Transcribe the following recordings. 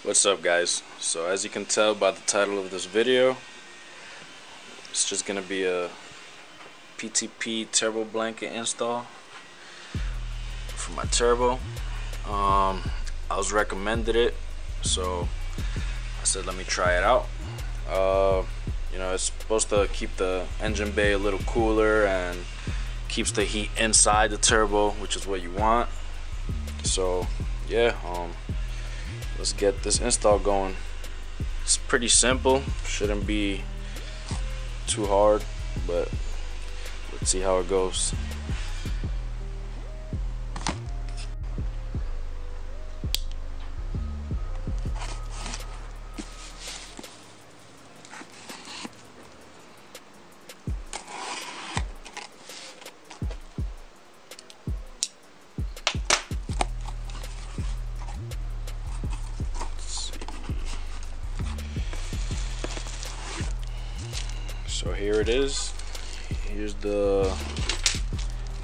What's up, guys? So as you can tell by the title of this video, it's just gonna be a PTP turbo blanket install for my turbo. I was recommended it, so I said let me try it out. You know, it's supposed to keep the engine bay a little cooler and keeps the heat inside the turbo, which is what you want. So yeah, let's get this install going. It's pretty simple, shouldn't be too hard, but let's see how it goes. So here it is. Here's the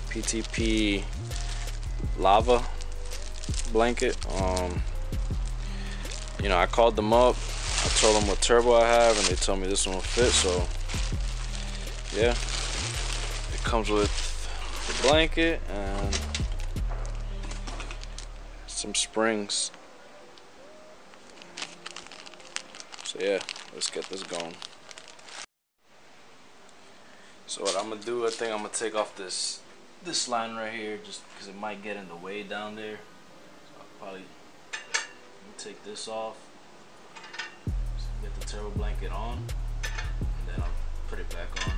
PTP lava blanket. You know, I called them up, I told them what turbo I have, and they told me this one will fit. So yeah, it comes with the blanket and some springs. So yeah, let's get this going. So what I'm gonna do, I think I'm gonna take off this line right here, just because it might get in the way down there. So I'll probably take this off, so get the turbo blanket on, and then I'll put it back on.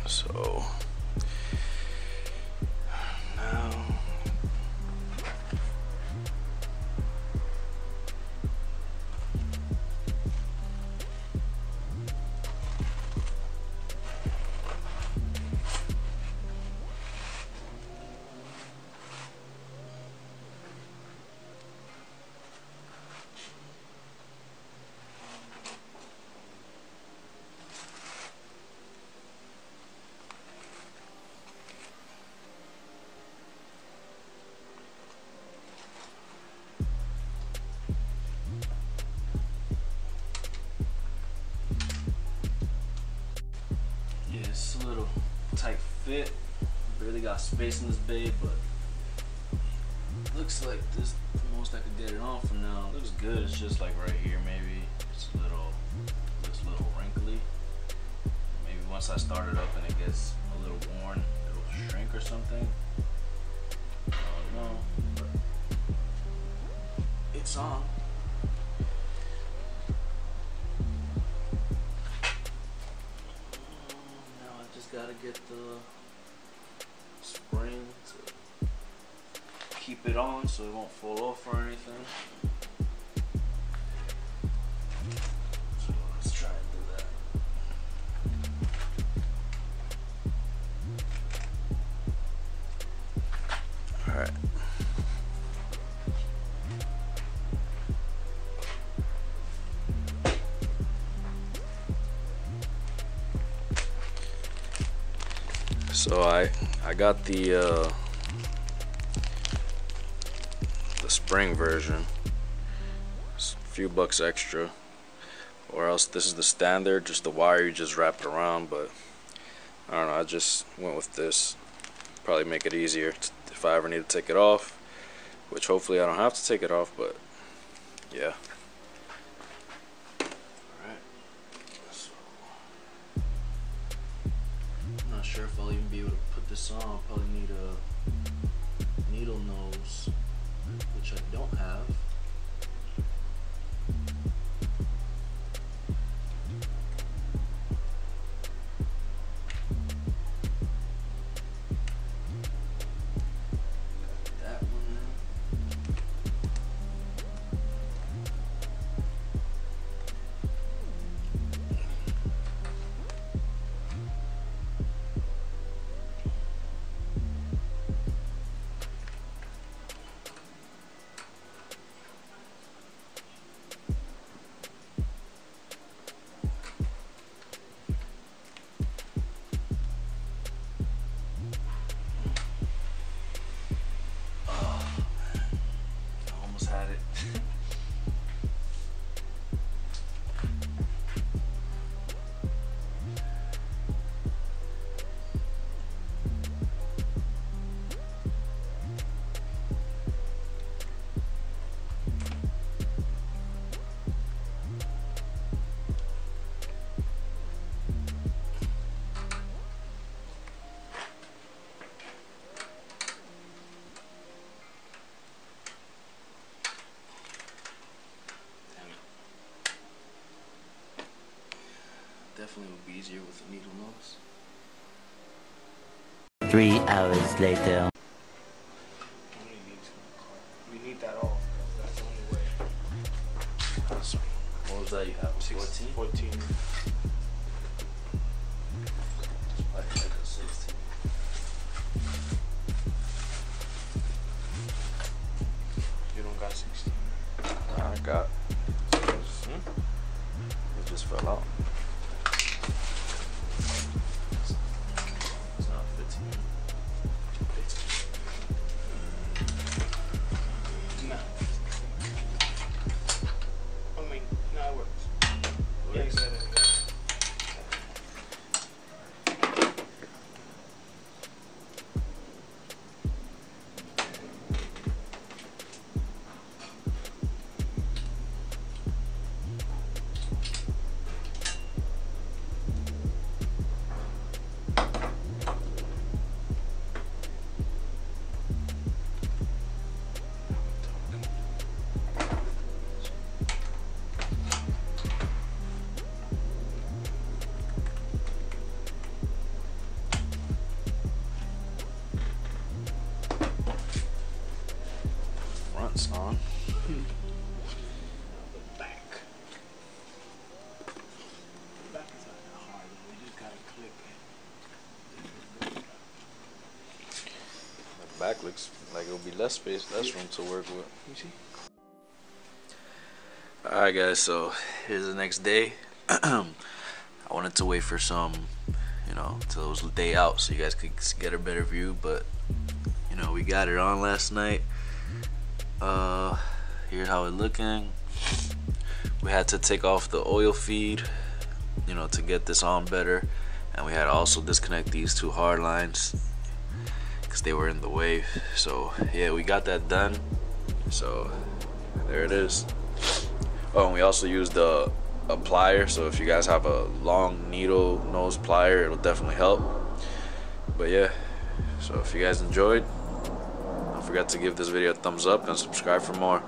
So now it's a little tight fit. Barely got space in this bay, but looks like this is the most I could get it on for now. Looks good. It's just like right here, maybe it's a little, looks a little wrinkly. Maybe once I start it up and it gets a little worn, it'll shrink or something. I don't know, but it's on. Gotta get the spring to keep it on so it won't fall off or anything. So let's try and do that. Alright. So I got the spring version. It's a few bucks extra, or else this is the standard, just the wire you just wrap it around. But I don't know, I just went with this. Probably make it easier if I ever need to take it off, which hopefully I don't have to take it off, but yeah. Alright, so sure if I'll even be able to put this on. I'll probably need a needle nose, which I don't have. Definitely would be easier with a needle nose. 3 hours later. We need that off. That's the only way. What was that you have? 14? 14. Like a 16. You don't got 16. Nah, I got. It just fell out. It's not 15. No. I mean, no, it works. Yeah, you said it. Front's on. The back. The back is not hard. We just gotta clip it. The back looks like it'll be less space, less room to work with. You see? Alright guys, so here's the next day. I wanted to wait for some, till it was the day out so you guys could get a better view, but we got it on last night. Here's how it's looking. We had to take off the oil feed, to get this on better, and we had to also disconnect these two hard lines because they were in the way. So yeah, we got that done. So there it is. Oh, and we also used a plier, so if you guys have a long needle nose plier, it'll definitely help. But yeah, so if you guys enjoyed, don't forget to give this video a thumbs up and subscribe for more.